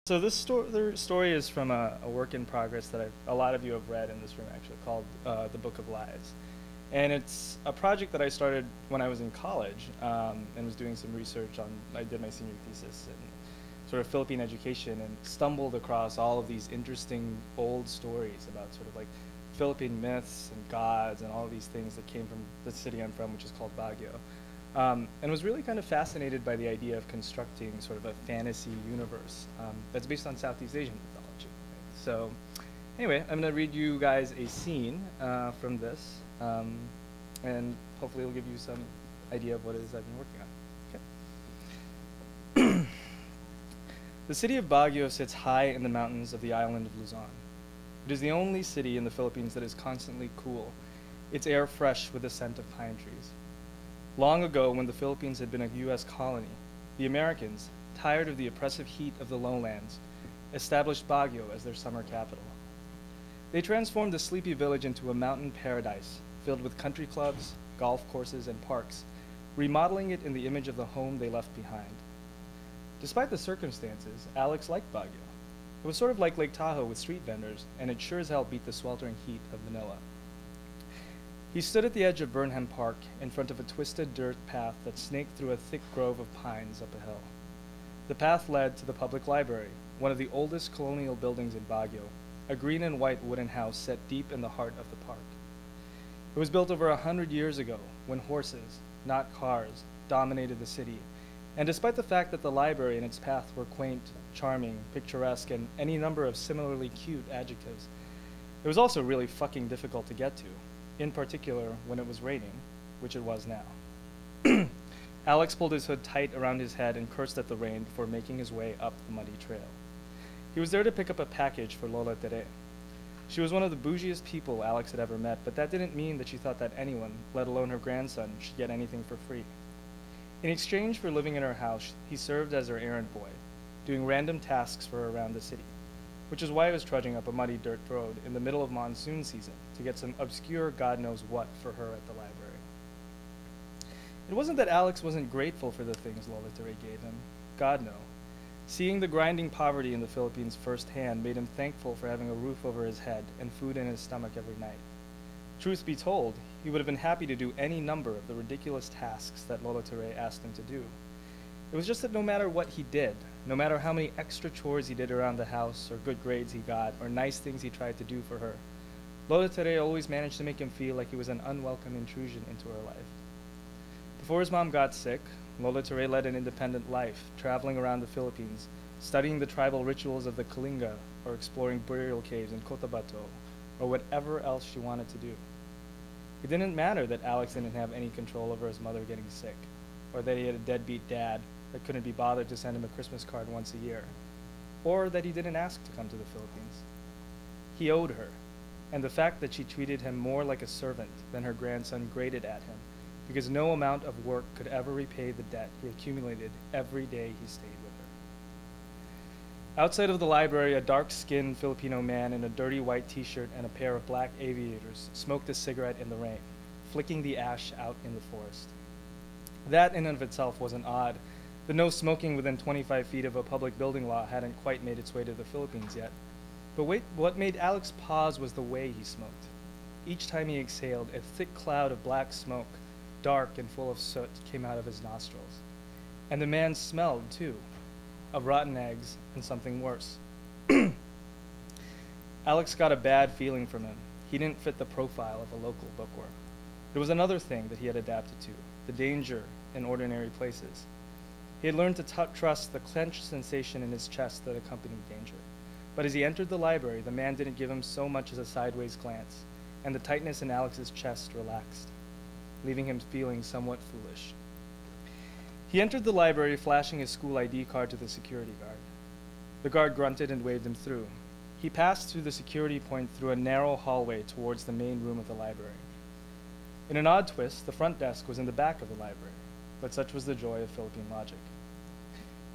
So this story is from a work in progress that a lot of you have read in this room, actually, called The Book of Lies. And it's a project that I started when I was in college and was doing some research on, I did my senior thesis in sort of Philippine education and stumbled across all of these interesting old stories about sort of like Philippine myths and gods and all of these things that came from the city I'm from, which is called Baguio. And was really kind of fascinated by the idea of constructing sort of a fantasy universe that's based on Southeast Asian mythology. Right? So anyway, I'm going to read you guys a scene from this, and hopefully it'll give you some idea of what it is I've been working on. Okay. The city of Baguio sits high in the mountains of the island of Luzon. It is the only city in the Philippines that is constantly cool, its air fresh with the scent of pine trees. Long ago, when the Philippines had been a U.S. colony, the Americans, tired of the oppressive heat of the lowlands, established Baguio as their summer capital. They transformed the sleepy village into a mountain paradise filled with country clubs, golf courses, and parks, remodeling it in the image of the home they left behind. Despite the circumstances, Alex liked Baguio. It was sort of like Lake Tahoe with street vendors, and it sure as hell beat the sweltering heat of Manila. He stood at the edge of Burnham Park in front of a twisted dirt path that snaked through a thick grove of pines up a hill. The path led to the public library, one of the oldest colonial buildings in Baguio, a green and white wooden house set deep in the heart of the park. It was built over 100 years ago when horses, not cars, dominated the city, and despite the fact that the library and its path were quaint, charming, picturesque, and any number of similarly cute adjectives, it was also really fucking difficult to get to, in particular when it was raining, which it was now. Alex pulled his hood tight around his head and cursed at the rain before making his way up the muddy trail. He was there to pick up a package for Lola Tere. She was one of the bougiest people Alex had ever met, but that didn't mean that she thought that anyone, let alone her grandson, should get anything for free. In exchange for living in her house, he served as her errand boy, doing random tasks for her around the city, which is why I was trudging up a muddy dirt road in the middle of monsoon season to get some obscure God knows what for her at the library. It wasn't that Alex wasn't grateful for the things Lola Tere gave him. God no. Seeing the grinding poverty in the Philippines firsthand made him thankful for having a roof over his head and food in his stomach every night. Truth be told, he would have been happy to do any number of the ridiculous tasks that Lola Tere asked him to do. It was just that no matter what he did, no matter how many extra chores he did around the house, or good grades he got, or nice things he tried to do for her, Lola Tere always managed to make him feel like he was an unwelcome intrusion into her life. Before his mom got sick, Lola Tere led an independent life, traveling around the Philippines, studying the tribal rituals of the Kalinga, or exploring burial caves in Cotabato, or whatever else she wanted to do. It didn't matter that Alex didn't have any control over his mother getting sick, or that he had a deadbeat dad that couldn't be bothered to send him a Christmas card once a year, or that he didn't ask to come to the Philippines. He owed her, and the fact that she treated him more like a servant than her grandson grated at him, because no amount of work could ever repay the debt he accumulated every day he stayed with her. Outside of the library, a dark-skinned Filipino man in a dirty white t-shirt and a pair of black aviators smoked a cigarette in the rain, flicking the ash out in the forest. That in and of itself wasn't odd. The no smoking within 25 feet of a public building law hadn't quite made its way to the Philippines yet. But wait, what made Alex pause was the way he smoked. Each time he exhaled, a thick cloud of black smoke, dark and full of soot, came out of his nostrils. And the man smelled, too, of rotten eggs and something worse. Alex got a bad feeling from him. He didn't fit the profile of a local bookworm. There was another thing that he had adapted to, the danger in ordinary places. He had learned to trust the clenched sensation in his chest that accompanied danger. But as he entered the library, the man didn't give him so much as a sideways glance, and the tightness in Alex's chest relaxed, leaving him feeling somewhat foolish. He entered the library flashing his school ID card to the security guard. The guard grunted and waved him through. He passed through the security point through a narrow hallway towards the main room of the library. In an odd twist, the front desk was in the back of the library, but such was the joy of Philippine logic.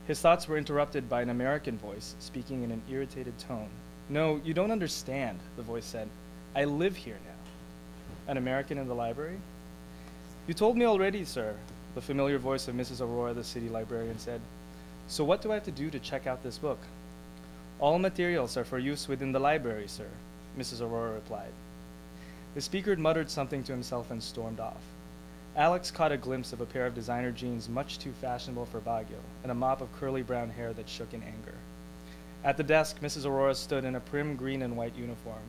His thoughts were interrupted by an American voice speaking in an irritated tone. "No, you don't understand," the voice said. "I live here now." An American in the library? "You told me already, sir," the familiar voice of Mrs. Aurora, the city librarian, said. "So what do I have to do to check out this book?" All materials are for use within the library, sir, Mrs. Aurora replied. The speaker muttered something to himself and stormed off. Alex caught a glimpse of a pair of designer jeans much too fashionable for Baguio and a mop of curly brown hair that shook in anger. At the desk, Mrs. Aurora stood in a prim green and white uniform.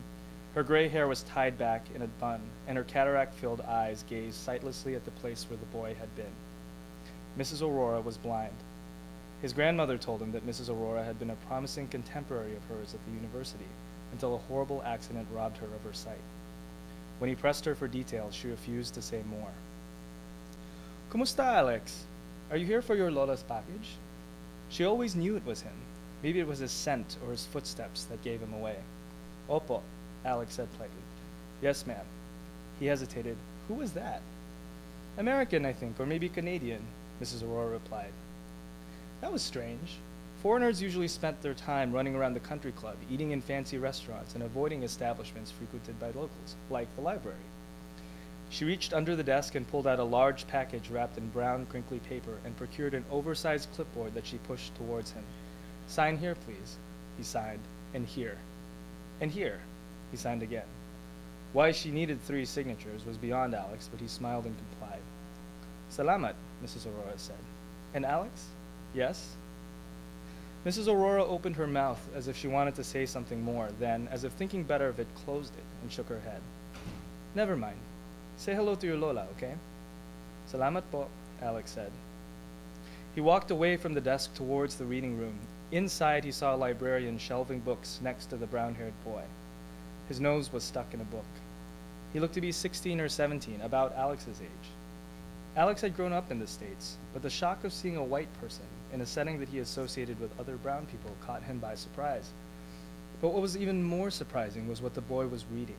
Her gray hair was tied back in a bun, and her cataract-filled eyes gazed sightlessly at the place where the boy had been. Mrs. Aurora was blind. His grandmother told him that Mrs. Aurora had been a promising contemporary of hers at the university until a horrible accident robbed her of her sight. When he pressed her for details, she refused to say more. Kumusta, Alex? Are you here for your Lola's package? She always knew it was him. Maybe it was his scent or his footsteps that gave him away. Opo, Alex said politely. Yes, ma'am. He hesitated. Who was that? American, I think, or maybe Canadian, Mrs. Aurora replied. That was strange. Foreigners usually spent their time running around the country club, eating in fancy restaurants, and avoiding establishments frequented by locals, like the library. She reached under the desk and pulled out a large package wrapped in brown, crinkly paper and procured an oversized clipboard that she pushed towards him. Sign here, please, he signed, and here. And here, he signed again. Why she needed 3 signatures was beyond Alex, but he smiled and complied. Salamat, Mrs. Aurora said. And Alex? Yes? Mrs. Aurora opened her mouth as if she wanted to say something more, then, as if thinking better of it, closed it and shook her head. Never mind. Say hello to your Lola, okay? Salamat po, Alex said. He walked away from the desk towards the reading room. Inside, he saw a librarian shelving books next to the brown-haired boy. His nose was stuck in a book. He looked to be 16 or 17, about Alex's age. Alex had grown up in the States, but the shock of seeing a white person in a setting that he associated with other brown people caught him by surprise. But what was even more surprising was what the boy was reading.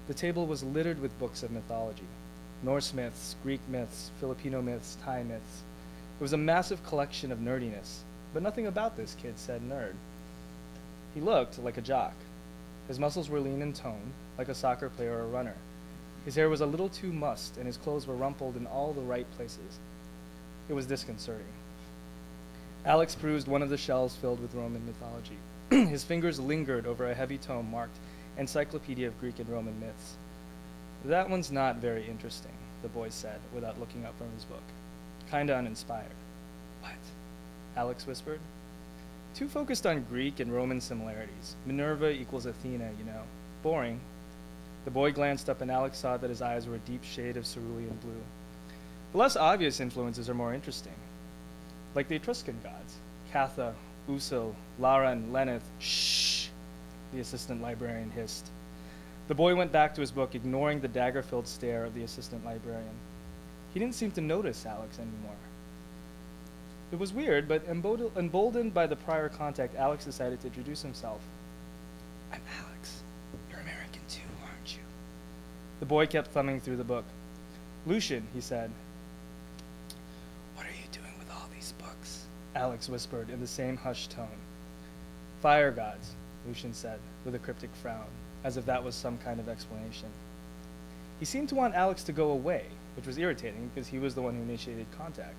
The table was littered with books of mythology. Norse myths, Greek myths, Filipino myths, Thai myths. It was a massive collection of nerdiness, but nothing about this kid said nerd. He looked like a jock. His muscles were lean and toned, like a soccer player or a runner. His hair was a little too mussed, and his clothes were rumpled in all the right places. It was disconcerting. Alex perused one of the shelves filled with Roman mythology. His fingers lingered over a heavy tome marked Encyclopedia of Greek and Roman Myths. That one's not very interesting, the boy said, without looking up from his book. Kinda uninspired. What? Alex whispered. Too focused on Greek and Roman similarities. Minerva equals Athena, you know. Boring. The boy glanced up and Alex saw that his eyes were a deep shade of cerulean blue. The less obvious influences are more interesting. Like the Etruscan gods. Catha, Usul, Laran, Leneth. Shh, the assistant librarian hissed. The boy went back to his book, ignoring the dagger-filled stare of the assistant librarian. He didn't seem to notice Alex anymore. It was weird, but emboldened by the prior contact, Alex decided to introduce himself. I'm Alex. You're American too, aren't you? The boy kept thumbing through the book. Lucian, he said. What are you doing with all these books? Alex whispered in the same hushed tone. Fire gods, Lucian said, with a cryptic frown, as if that was some kind of explanation. He seemed to want Alex to go away, which was irritating because he was the one who initiated contact.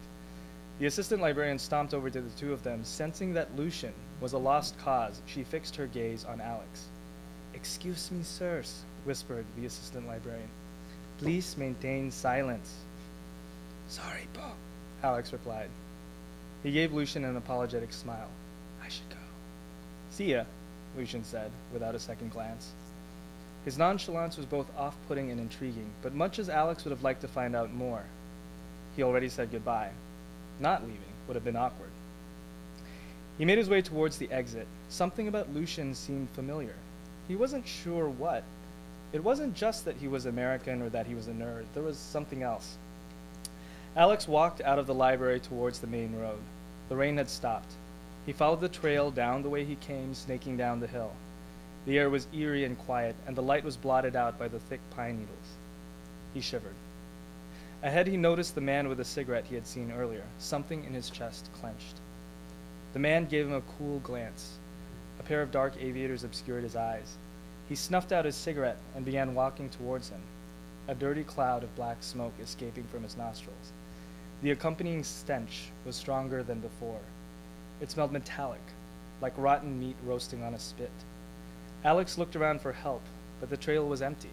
The assistant librarian stomped over to the two of them. Sensing that Lucian was a lost cause, she fixed her gaze on Alex. Excuse me, sirs, whispered the assistant librarian. Please maintain silence. Sorry, Po, Alex replied. He gave Lucian an apologetic smile. I should go. See ya, Lucian said, without a second glance. His nonchalance was both off-putting and intriguing, but much as Alex would have liked to find out more, he already said goodbye. Not leaving would have been awkward. He made his way towards the exit. Something about Lucian seemed familiar. He wasn't sure what. It wasn't just that he was American or that he was a nerd. There was something else. Alex walked out of the library towards the main road. The rain had stopped. He followed the trail down the way he came, snaking down the hill. The air was eerie and quiet, and the light was blotted out by the thick pine needles. He shivered. Ahead, he noticed the man with the cigarette he had seen earlier. Something in his chest clenched. The man gave him a cool glance. A pair of dark aviators obscured his eyes. He snuffed out his cigarette and began walking towards him, a dirty cloud of black smoke escaping from his nostrils. The accompanying stench was stronger than before. It smelled metallic, like rotten meat roasting on a spit. Alex looked around for help, but the trail was empty.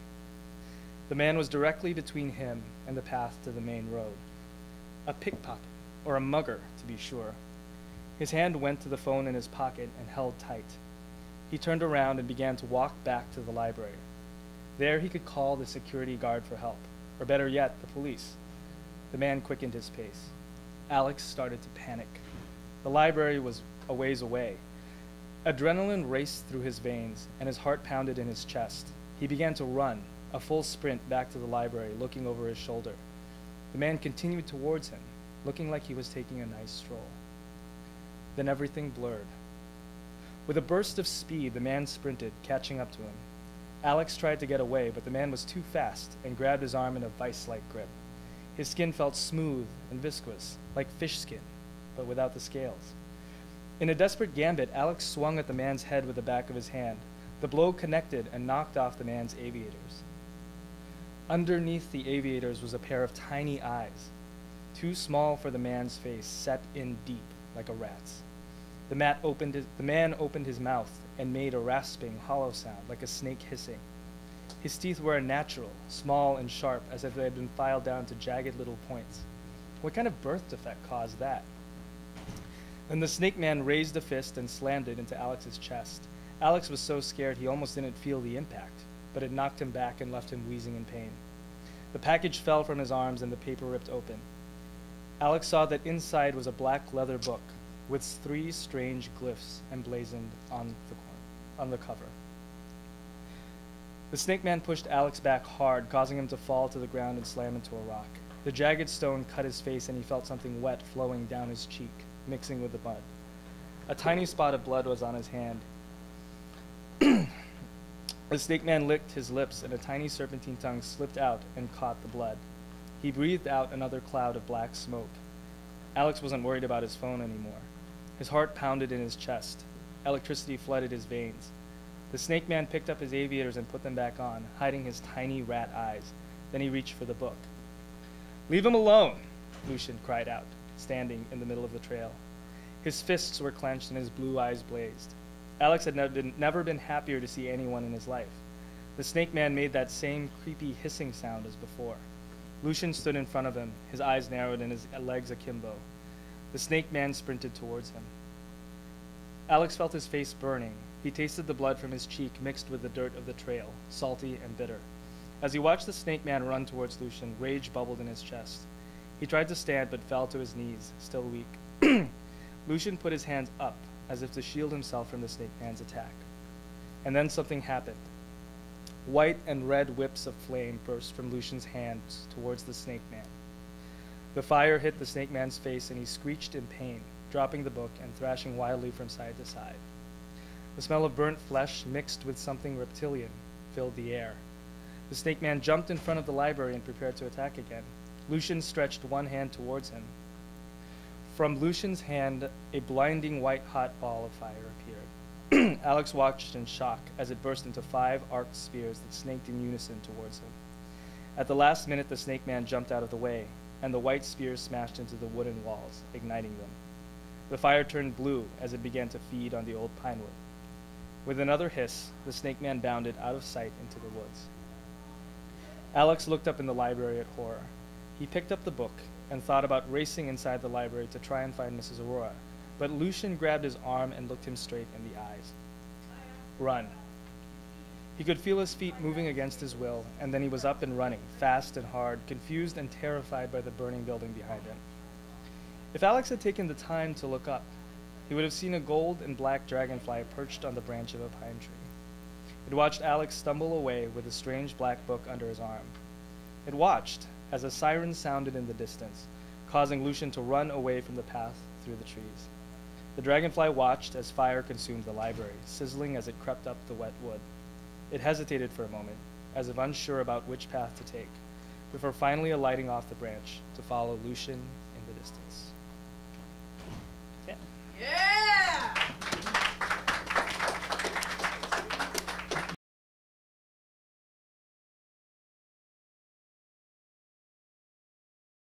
The man was directly between him and the path to the main road. A pickpocket, or a mugger, to be sure. His hand went to the phone in his pocket and held tight. He turned around and began to walk back to the library. There he could call the security guard for help, or better yet, the police. The man quickened his pace. Alex started to panic. The library was a ways away. Adrenaline raced through his veins, and his heart pounded in his chest. He began to run, a full sprint back to the library, looking over his shoulder. The man continued towards him, looking like he was taking a nice stroll. Then everything blurred. With a burst of speed, the man sprinted, catching up to him. Alex tried to get away, but the man was too fast and grabbed his arm in a vice-like grip. His skin felt smooth and viscous, like fish skin, but without the scales. In a desperate gambit, Alex swung at the man's head with the back of his hand. The blow connected and knocked off the man's aviators. Underneath the aviators was a pair of tiny eyes, too small for the man's face, set in deep like a rat's. The man opened his mouth and made a rasping, hollow sound like a snake hissing. His teeth were unnatural, small and sharp, as if they had been filed down to jagged little points. What kind of birth defect caused that? Then the snake man raised a fist and slammed it into Alex's chest. Alex was so scared he almost didn't feel the impact, but it knocked him back and left him wheezing in pain. The package fell from his arms and the paper ripped open. Alex saw that inside was a black leather book with 3 strange glyphs emblazoned on the cover. The snake man pushed Alex back hard, causing him to fall to the ground and slam into a rock. The jagged stone cut his face and he felt something wet flowing down his cheek, mixing with the mud. A tiny spot of blood was on his hand. The snake man licked his lips and a tiny serpentine tongue slipped out and caught the blood. He breathed out another cloud of black smoke. Alex wasn't worried about his phone anymore. His heart pounded in his chest. Electricity flooded his veins. The snake man picked up his aviators and put them back on, hiding his tiny rat eyes. Then he reached for the book. "Leave him alone," Lucian cried out, standing in the middle of the trail. His fists were clenched and his blue eyes blazed. Alex had never been happier to see anyone in his life. The snake man made that same creepy hissing sound as before. Lucian stood in front of him, his eyes narrowed and his legs akimbo. The snake man sprinted towards him. Alex felt his face burning. He tasted the blood from his cheek mixed with the dirt of the trail, salty and bitter. As he watched the snake man run towards Lucian, rage bubbled in his chest. He tried to stand but fell to his knees, still weak. Lucian put his hands up as if to shield himself from the snake man's attack. And then something happened. White and red whips of flame burst from Lucian's hands towards the snake man. The fire hit the snake man's face and he screeched in pain, dropping the book and thrashing wildly from side to side. The smell of burnt flesh mixed with something reptilian filled the air. The snake man jumped in front of the library and prepared to attack again. Lucian stretched one hand towards him. From Lucian's hand, a blinding white-hot ball of fire appeared. Alex watched in shock as it burst into 5 arced spears that snaked in unison towards him. At the last minute, the snake man jumped out of the way, and the white spears smashed into the wooden walls, igniting them. The fire turned blue as it began to feed on the old pine wood. With another hiss, the snake man bounded out of sight into the woods. Alex looked up in the library at horror. He picked up the book and thought about racing inside the library to try and find Mrs. Aurora, but Lucian grabbed his arm and looked him straight in the eyes. "Run." He could feel his feet moving against his will, and then he was up and running, fast and hard, confused and terrified by the burning building behind him. If Alex had taken the time to look up, he would have seen a gold and black dragonfly perched on the branch of a pine tree. It watched Alex stumble away with a strange black book under his arm. It watched as a siren sounded in the distance, causing Lucian to run away from the path through the trees. The dragonfly watched as fire consumed the library, sizzling as it crept up the wet wood. It hesitated for a moment, as if unsure about which path to take, before finally alighting off the branch to follow Lucian in the distance. Yeah. Yeah!